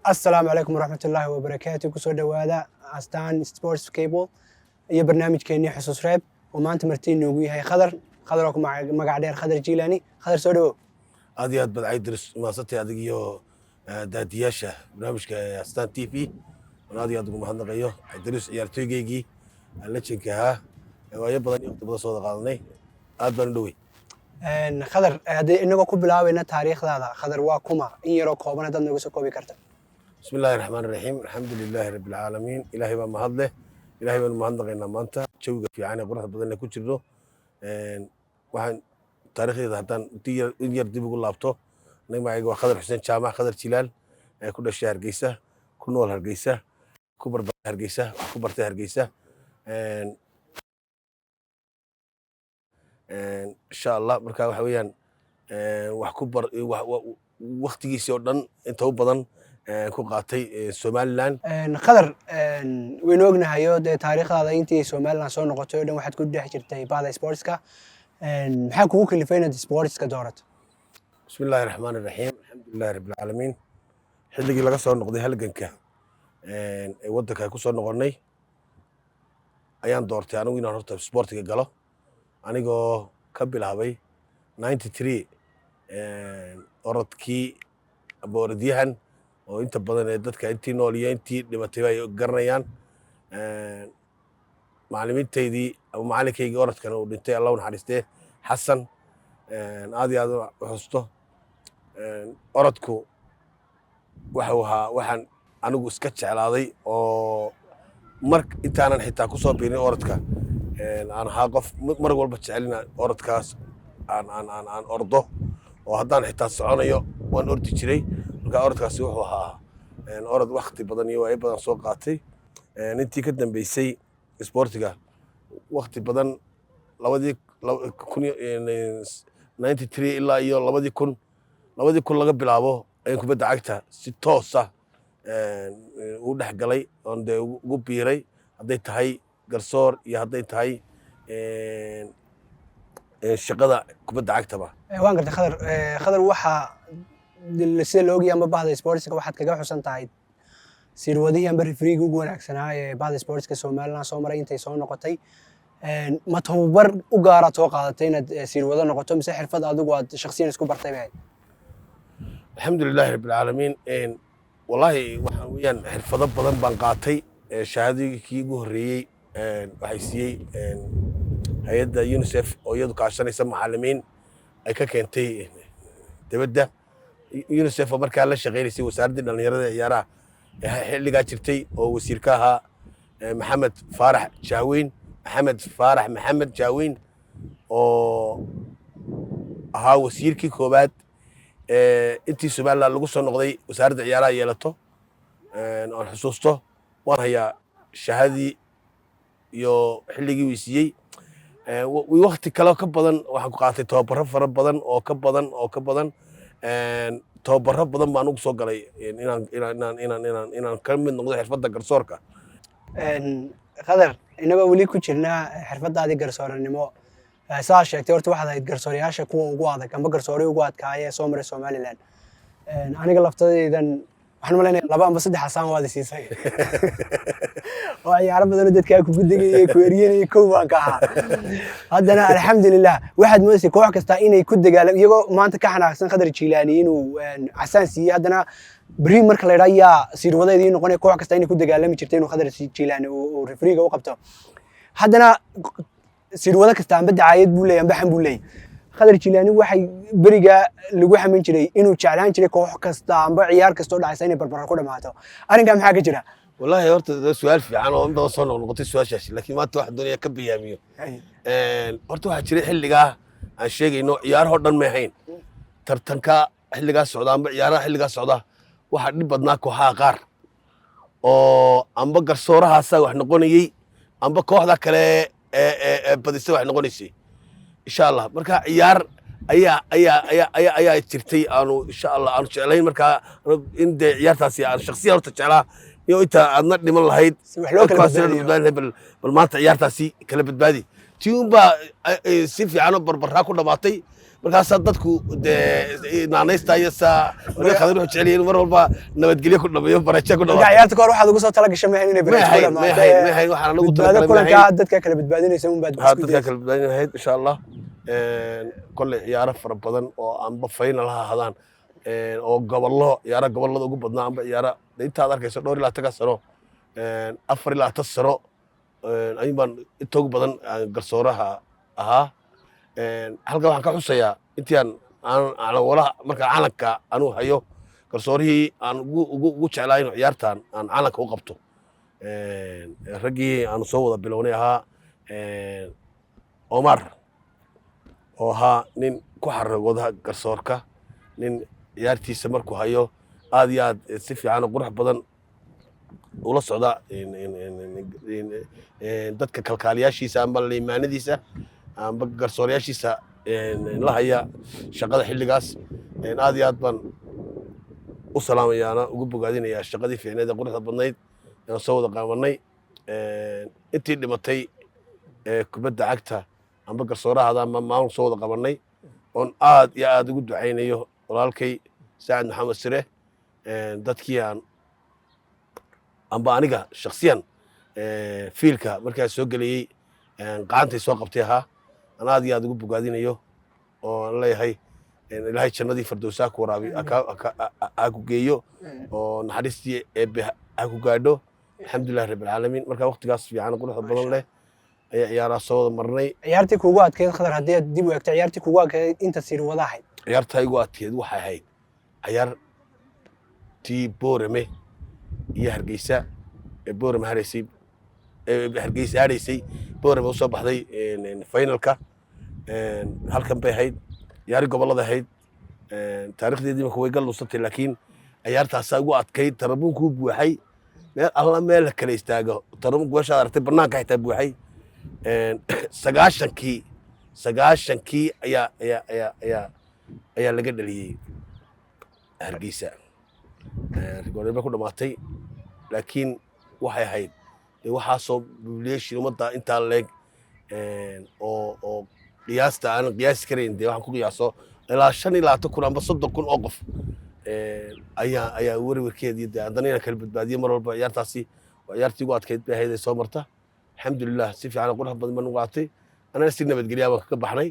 السلام عليكم ورحمة الله وبركاته كسو دوادا أستان سبورتس كيبل iyo barnaamijkeennii xusuus reeb oo maanta martiin noogu yahay khadar oo magac dheer khadar jiilaani khadar soo dhawow aad iyo aad baad caydiris maasantay adig iyo daadiyaasha barnaamijka astaan t v aan aad iyo aad ugu mahadnaqayo caydiris ciyaartooygeygii aan la jinka ahaa waayo badan iyo waqti badan soo wada qaadanay aad baan u dhowey khadar haddii inagoo ku bilaabayna taariikhdaada khadar waa kuma in yaroo kooban haddaad nooga soo koobi karta bismi illaahi raxmaani raxiim alxamdu lilaahi rabbi alcaalamiin ilaahay baa mahad leh ilaahay baanu mahadnaqaynaa maanta jawiga fiican ee quruxda badan ee ku jirno waxaan taariikhdeeda haddaan in yar dib ugu laabto aniga magacayga waa khadar xuseen jaamac khadar jilaal ee ku dhashay hargeysa ku nool hargeysa ku barbaray hargeysa wax ku bartay hargeysa insha allah marka waxa weeyaan wax ku bar waqtigiisii oo dhan inta u badan ku qaatay somaliland khadar waynu ognahayo dee taariikhdaada intii somaliland soo noqotay oo dhan waxaad ku dhex jirtay bahda sportska maxaa kugu kalifay inaad sportska doorato bismi illaahi raxmaani raxiim alxamdulilahi rabbi alcaalamiin xilligii laga soo noqday halganka ee waddanka ku soo noqonnay ayaan doortay anigu inaan horta sportiga galo anigoo ka bilaabay 93 orodkii aba orodyahan oo inta badan ee dadka intii nool iyo intii dhimatay ay garanayaan macallimiintaydii ama macalinkaygii orodkana uu dhintay allah u naxariistee xasan aad iyo aad u xusto orodku waxuu ahaa waxaan anigu iska jeclaaday oo mar intaanan xitaa ku soo biirin orodka aan ahaa qof mar walba jecelina orodkaas aan ordo oo haddaan xitaa soconayo waan ordi jiray marka orodkaasi wuxuu ahaa orod wakti badan iyo waayo badan soo qaatay intii ka dambeysay sportiga wakti badan 93 ilaa iyo 2000 laga bilaabo ayaan kubadda cagta si toosa u dhex galay oon dee ugu biiray hadday tahay garsoor iyo hadday tahay shaqada kubadda cagtaba waan gartay khadar waxaa sida la ogyahay amba bahda sportska waxaad kaga xusan tahay sirwadihii amba refriga ugu wanaagsanaa ee bahda sportska somaliland soo maray intay soo noqotay ma tababar u gaaraad soo qaadatay inaad sirwado noqoto mise xirfad adigu aad shakhsiyan isku bartay bay ahayd alxamdulilaahi rabbi alcaalamiin wallaahi waxaa weeyaan xirfado badan baan qaatay shahaadadii kii ugu horreeyey waxay siiyey hay-adda unicef oo iyadu kaashanaysa macallimiin ay ka keentay dibadda unicef oo markaa la shaqaynaysay wasaaraddii dhallinyarada ee ciyaaraha xilligaa jirtay oo wasiir ka ahaa maxamed faarax jaaweyn oo ahaa wasiirkii koowaad intii somaliland lagu soo noqday wasaaradda ciyaaraha yeelato aan xusuusto waan hayaa shahaadadii iyo xilligii wii siiyey wakti kale ka badan waxaan ku qaatay tababaro fara badan oo ka badan tababaro badan baan ugu soo galay inaan ka mid noqdo xirfadda garsoorka khadar inagoo weli ku jirnaa xirfadaadii garsooranimo saa sheegtay horta waxaad ahayd garsoorayaasha kuwa ugu adag amba garsoore ugu adkaaya soo maray somaliland aniga laftadaydan waxaan malaynaya 2 amba 3 xasaan waad siisay oo ciyaaro badan dadka ku gudagay ku eryanay koow baan ka ahaa haddana alxamdulillah waxaad moodaysaa koox kasta inay ku dagaalaan iyagoo maanta ka xanaaqsan khadar jiilaani inuu casaan siiyay haddana bari marka la yiraahdo sirwadeedii noqonay koox kasta inay ku dagaalami jirtay inuu khadar jiilaani uu refriga u qabto haddana sirwada kasta amba dacaayad buu leeyahay amba xan buu leeyahay khadar jiilaani waxay bariga lagu xamin jiray inuu jeclaan jiray koox kasta amba ciyaar kasta oo dhacaysa inay barbar ku dhamaato arrinka maxaa ka jira wallaahi horta su'aal fiican oo inta soo noqotay su'aashaasi laakiin maanta wax doonaya ka biyaamiyo horta waxaa jiray xilligaa aan sheegayno ciyaaraha dhan ma ahayn tartanka xilligaa socda amba ciyaaraha xilligaa socda waxaa dhib badnaa kooxaha qaar oo amba garsoorahaasa wax noqonayey amba kooxda kale ee badisa wax noqonaysay insha allah marka ciyaar ayaa jirtay aanu insha allah aanu jeclayn markaa in dee ciyaartaasi aan shakhsiyan horta jeclaa iyo inta aadna dhiman lahayd bal maanta ciyaartaasi kala badbaadi tii unbaa si fiicanoo barbaraa ku dhamaatay markaasaa dadku dee naanaysta iyo saa khadar wuxuu jecel yahay mar walba nabadgelyo ku dhameeyo baraja ku dhameeyo ciyaarta ka hor waxaad ugu soo tala gashay ma inay baraja ma hayn waxaan anagu talagalay kulanka dadka kala badbaadinaysa un baad dadka kala badbaadinayd insha Allah kolley ciyaaro fara badan oo aanba final ha hadaan oo gobollo ciyaaro gobollada ugu badnaa amba ciyaaro intaad arkayso dhowr ilaa 10 sano 4 ilaa 10 sano ayaan baan inta ugu badan garsooraha ahaa halka waxaan ka xusayaa intii aan wala marka calanka aanu hayo garsoorihii aan ugu jeclaa inuu ciyaartan aan calanka u qabto raggii aan soo wada bilownay ahaa Omar oo ahaa nin ku xaragooda garsoorka nin ciyaartiisa markuu hayo aad iyo aad si fiican oo qurux badan ula socda dadka kalkaaliyaashiisa amba liimaanadiisa amba garsoorayaashiisa la haya shaqada xilligaas aad iyo aad baan u salaamayaana ugu bogaadinayaa shaqadii fiicneed ee quruxda badnayd aan soo wada qaabanay intii dhimatay kubadda cagta amba garsoorahaada amba maamul soo wada qabanay oon aad iyo aad ugu ducaynayo walaalkay Saacid Maxamed Sire dadkii aan amba aniga shakhsiyan fiilka markaa soo galayay qacantay soo qabtay ahaa aan aad iyo aad ugu bogaadinayo oo leeyahay ilaahay jannadii firdawsaa ku waraabi ha ku geeyo oo naxariistii eebbe ha ku gaadho alxamdulillahi rabbil caalamiin markaa waqtigaas fiican quruxda badan leh ayaa ciyaaraha soo wada marnay ciyaartii kuugu adkeyd khadar haddii aad dib u eegto ciyaartii kuugu adkeyd inta sir wada ahayd ciyaarta igu adkeyd waxay ahayd ciyaar tii Boorame iyo Hargeysa Boorame haraysay Hargeysa haraysay Boorame soo baxday finalka halkan bay ahayd ciyaari gobolada ahayd taariikhdeedii ma way galusatay laakiin ciyaartaas ugu adkeyd tarabuunku buuxay meel alla meel kale istaago tarabuunku washa aragtay banaanka xitaa buuxay 9kii ayaa laga dhaliyay Hargeysa rigoorba ku dhamaatay laakiin waxay ahayd waxa soo buuleeshay umada inta leeg oo qiyaasta aan qiyaas kareyn waxaan ku qiyaaso ilaa 5 kun amba 30 kun oo qof ayaa warwarkeedii haddana kala badbaadiyay mar walba ciyaartaasi ciyaartii ugu adkeyd bay ahayd soo marta alxamdulillah si fiican qurux badan baan ugu qaatay anana si nabadgelyo baan ka baxnay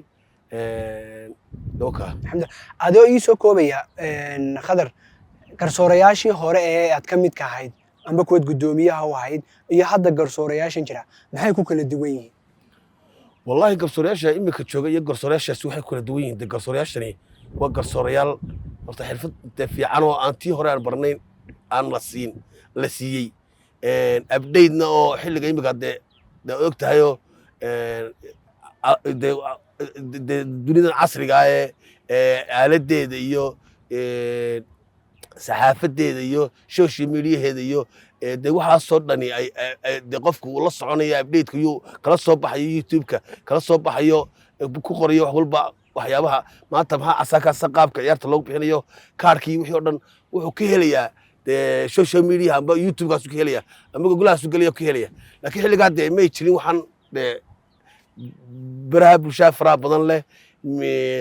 doka adoo ii soo koobaya khadar garsoorayaashii hore ee aad ka mid ka ahayd amba kuwad gudoomiyaha u ahayd iyo hadda garsoorayaashan jira maxay ku kala duwan yihiin wallahi garsoorayaasha imika jooga iyo garsoorayaashaasi waxay kala duwan yihiin garsoorayaashani waa garsoorayaal horta xirfad fiican oo aan tii hore aan barnayn aan la siiyey update-na oo xilliga imika de og tahayo dunidan casriga ee aaladeeda iyo saxaafadeeda iyo social mediaheeda iyo de waxaasoo dhani de qofku uu la soconayo update-ka iyo kala soo baxayo YouTube-ka kala soo baxayo ku qorayo wax walba waxyaabaha maanta maxaa asaakaasa qaabka ciyaarta loogu bixinayo kaarkii wixii oo dhan wuxuu ka helayaa social media amba YouTube-kaas ka helaya amba Google-aas galaya ka helaya laakiin xilligaa de may jirin waxaan baraha bulshada faraha badan leh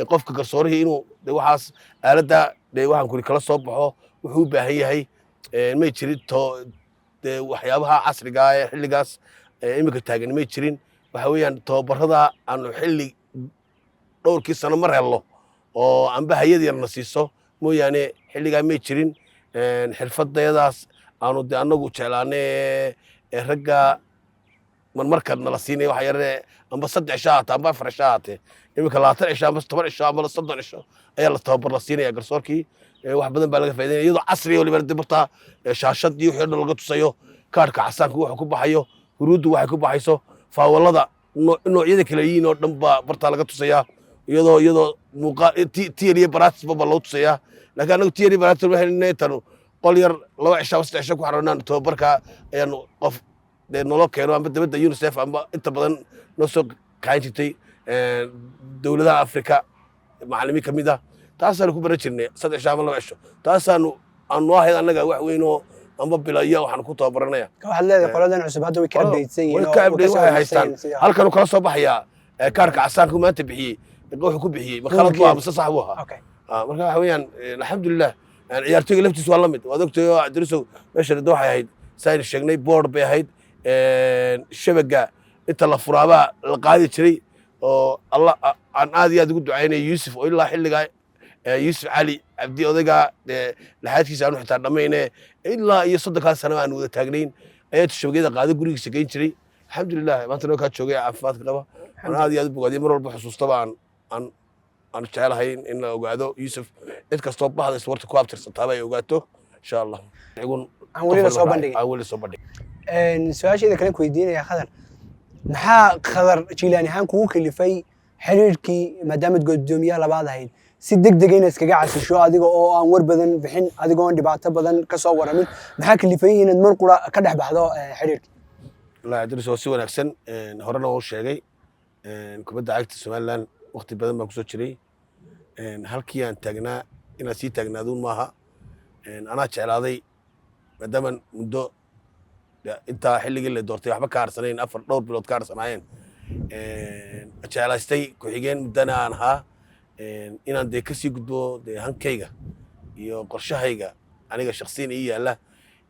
qofka garsoorihii inuu de waxaas aaladda de waxaan kuri kala soo baxo wuxuu u baahan yahay may jirin de waxyaabaha casriga ah ee xilligaas imika taagan may jirin waxa weeyaan tababarada aanu xilli dhowrkii sano mar helno oo amba hayad yarna siiso mooyaane xilligaa may jirin xirfadeedaas aanu de anagu jeclaanay ragga marmarka nala siinay waxa yar amba 3 cisho amba 4 cisho imika 20 cisho amba 10 cisho amba 30 cisho ayaa la tababar la siinaya garsoorkii wax badan baa laga faa'iideeyay iyadoo casri oo libar dibta shaashadii wixii dhan laga tusayo kaarka casaanka wuxuu ku baxayo huruudu waxay ku baxayso faawalada noocyada kala yihiin oo dhan baa barta laga tusaya iyadoo muuqaal tiiriye baraats baba loo tusaya laakiin anagu tiiriye baraats waxay tanu qol yar 2 cisho 3 cisho ku xaroonaan tababarka ayaan qof de nolol keeno amba dibadda UNICEF amba inta badan noo soo qaadan jirtay dowladaha Afrika macallimiin kamid ah taasaan ku baran jirnay 3 cisho ama 2 cisho taasaan aan ahayd anaga wax weyn oo amba bilaya waxaan ku tababaranaya waxaad leedahay qoladan cusub hadda way ka update-san yihiin way ka update waxay haystaan halkan kala soo baxaya kaarka casaanka maanta bixiyay wuxuu ku bixiyey ma khalad buu amase sax buu ahaa okay marka waxa weeyaan alxamdulilah ciyaartooyga laftiisu waa la mid waad ogtahay oo cabdirisow meeshan waxay ahayd saynu sheegnay board bay ahayd shabaga inta la furaabaa la qaadi jiray oo allah aan aad iyo aad ugu ducaynaya yuusuf oo ilaa xilligaa yuusuf cali cabdi odaygaa laxaadkiisa aanu xitaa dhammayne ilaa iyo 30 sano aan wada taagnayn ayaa shabagada qaada gurigiisa geyn jiray alxamdulilah maanta noo kaa joogay caafimaadka qaba aan aad iyo aad u bogaadiyo mar walba xusuustaba aan jecelahay in la ogaado yuusuf cid kastoo baxda iswarta ku abtirsantaaba ay ogaato insha allah aan weli soo bandhigay su'aasheeda kale ku weydiinaya khadar maxaa khadar jiilaani ahaan kugu kalifay xiriirkii maadaama gudoomiyaha labaad ahayd si degdeg ah inaad iskaga casisho adiga oo aan war badan bixin adiga oo dhibaato badan ka soo waramin maxaa kalifay inaad mar qura ka dhex baxdo xiriirka la adris oo si wanaagsan horena oo sheegay kubadda cagta Soomaaliland waqti badan baan ku soo jiray halkii aan taagnaa inaan sii taagnaaduun maaha anaa jeclaaday maadaama muddo intaa xilligii la doortay waxba ka harsanayn dhowr bilood ka harsanaayeen jeclaystay ku-xigeen muddana aan ahaa inaan dee kasii gudbo dee hankayga iyo qorshahayga aniga shakhsiyan ii yaalla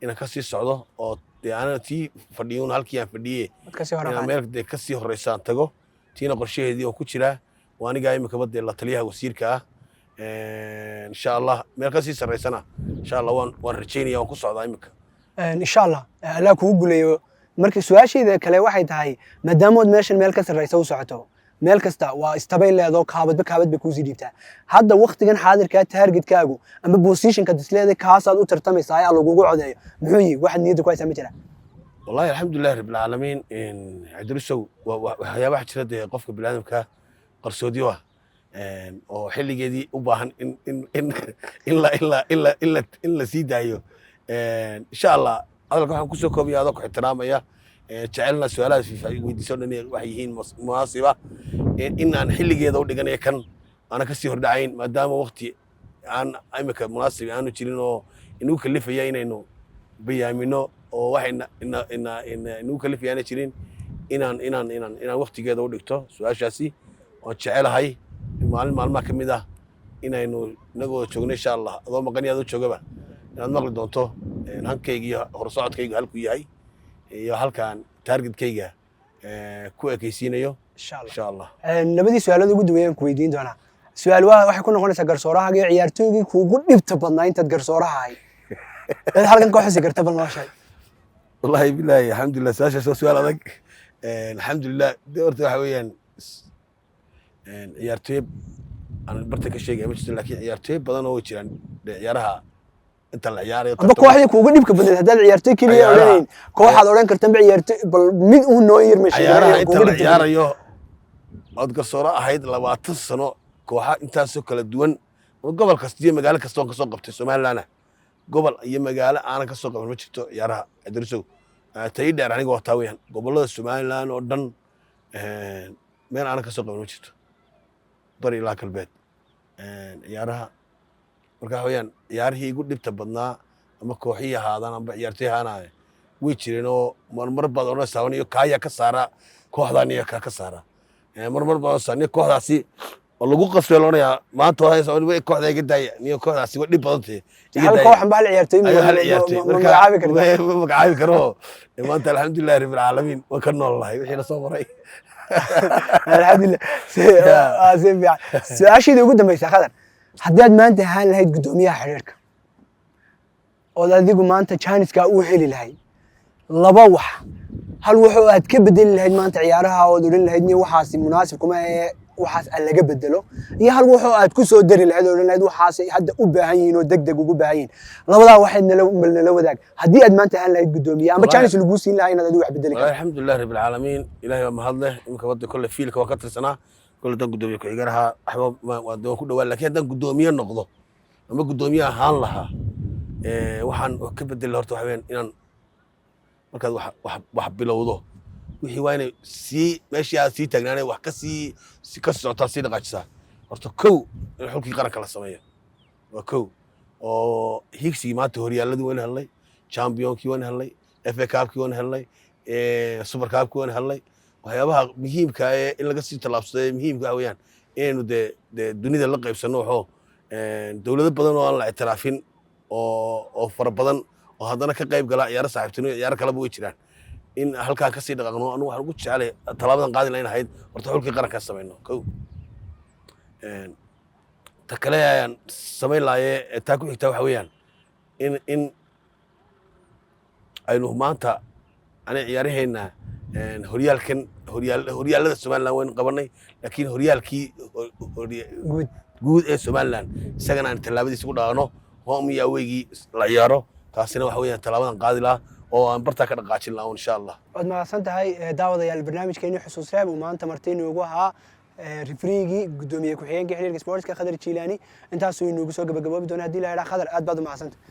inaan kasii socdo oo dee aanan tii fadhiyuun halkii aan fadhiye inaan meel dee kasii horreysaan tago tiina qorshaheedii oo ku jiraa waa anigaa imikaba dee la taliyaha wasiirka ah insha allah meel kasii sarreysana insha allah waan rajaynaya waan ku socdaa imika insha allah allah kugu guleeyo marka su'aasheeda kale waxay tahay maadaama aad meeshan meel ka sarreysa u socoto meel kasta waa istabay leedo kaabad bay ku sii dhiibtaa hadda waqtigan xaadirka targetkaagu ama positionka disleeda kaasaad u tartamaysaa ayaa lagugu codeeyo muxuu yahay waxa niyada ku haysaa ma jira wallahi alxamdulilah rabbil caalamiin adrisow waxyaabaha jira dee qofka bini'aadamka qarsoodiyo ah oo xilligeedii u baahan in la sii daayo insha allah hadalka waxaan kusoo koobaya adoo ku ixtiraamaya jecelna su'aalahaas weydiiso dhan waxay yihiin munaasiba in aan xilligeeda u dhiganayo kan aanan kasii hordhacayn maadaama waqti aan imika munaasib aanu jirin oo inuu kalifaya inaynu bayaamino oo waxayna inuu kalifaya aana jirin inaan waqtigeeda u dhigto su'aashaasi waan jecelahay maalmaha ka mid ah inaynu inagoo joogno insha allah adoo maqan yaad u joogaba inaad maqli doonto hankayga iyo horsocodkayga halkuu yahay iyo halkaan targetkayga ku ekaysiinayo insha allah labadii su'aalood ugu dambeeyaan ku weydiin doonaa su'aal waxay ku noqonaysaa garsooraha iyo ciyaartooygii kuugu dhibta badnaa intaad garsooraha ahay dad halkan ka xusi karta bal noo sheeg wallahi billahi alxamdulilah su'aashaas waa su'aal adag alxamdulilah de horta waxa weeyaan ciyaartooy aan barta ka sheegaya ma jirto laakiin ciyaartooy badan oo way jiraan ciyaaraha inta la ciyaarayo aba kooxdii kuugu dhibka badneed haddaad ciyaartooy keliya odhanayn kooxaad odhan kartan ba ciyaartooy bal mid uu noo yirma ciyaaraha inta la ciyaarayo ood garsooro ahayd 20 sano kooxa intaasoo kala duwan gobol kasta iyo magaalo kasta oo kasoo qabtay Somaliland gobol iyo magaalo aanan kasoo qaban ma jirto ciyaaraha adrisow tay dheer aniga wataa weeyaan gobolada Somaliland oo dhan meel aanan kasoo qaban ma jirto bari ilaa galbeed ciyaaraha marka weeyaan ciyaarihii igu dhibta badnaa ama kooxihii ahaadaan amba ciyaartooy ahaanaya way jireen oo marmar baad oran saawaniyo kaaya ka saara kooxdan iyo ka saara marmar baad saaniyo kooxdaasi oo lagu qasbeelonaya maanta waxay saawani way kooxda iga daaya niyo kooxdaasi way dhib badantay hal kooxan baa ciyaartooy magacaabi karo maanta alxamdulilah rabbil caalamiin waa ka noolahay wixii la soo maray alxamdulilah su'aasheeda ugu dambaysa khadar haddaad maanta ahaan lahayd gudoomiyaha xiriirka ood adigu maanta jaaniskaa u heli lahayd laba wax hal wuxuu aad ka bedeli lahayd maanta ciyaaraha ood odhan lahayd nin waxaasi munaasib kuma ee waxaas aan laga bedelo iyo hal wuxuu aad ku soo dari lahayd odhan lahayd waxaas hadda u baahan yihiin oo degdeg ugu baahan yihiin labadaa waxayd nala wadaag haddii aad maanta ahaan lahayd gudoomiye ama jaanis laguu siin lahaa inaad adigu wax bedeli karto alxamdulilah rabbil caalamiin ilaahay waa mahad leh imika wadda kolle fiilka waa ka tirsanaa kolle dan gudoomiye ku-xigeenaha waxba waa ku dhawaan laakiin haddaan gudoomiye noqdo ama gudoomiye ahaan lahaa waxaan ka bedeli horta waxa weeyaan inaan markaad wax bilowdo wixii waa inay sii meeshii aad sii taagnaanay wax ka socotaa sii dhaqaajisaa horta kow in xulkii qaranka la sameeyo waa kow oo higsigii maanta horyaaladii waan helnay championkii waan helnay FA Cup-kii waan helnay Super Cup-kii waan helnay waxyaabaha muhiimka ee in laga sii tallaabsaday muhiimka ah weeyaan inaynu dee dunida la qaybsanno waxoo dowlado badan oo aan la ictiraafin oo fara badan oo haddana ka qayb gala ciyaaro saaxiibtinimo ciyaaro kaleba way jiraan in halkaa kasii dhaqaaqno anigu waxaan ugu jeclay talaabadan qaadi lahayn ahayd horta xulkii qarankaa samayno kow ta kale ayaan samayn lahaye taa ku xigtaa waxa weeyaan in aynu maanta aniga ciyaaraheenna horyaalada somaliland waynu qabanay laakiin horyaalkii guud ee somaliland isagana aan tallaabadiisa ku dhaqaano home iyo aweygii la ciyaaro taasina waxa weeyaan tallaabadan qaadi lahaa oo aan bartaa ka dhaqaajin lahaa insha allah waad mahadsan tahay daawadayaal barnaamijkeennii xusuus reeb uu maanta marti inoogu ahaa rifriigii gudoomiye ku-xigeenka xiriirka sportska Khadar Jilaani intaasuu inoogu soo gabagaboobi doona haddii la yidhaa Khadar aad baad u mahadsantahay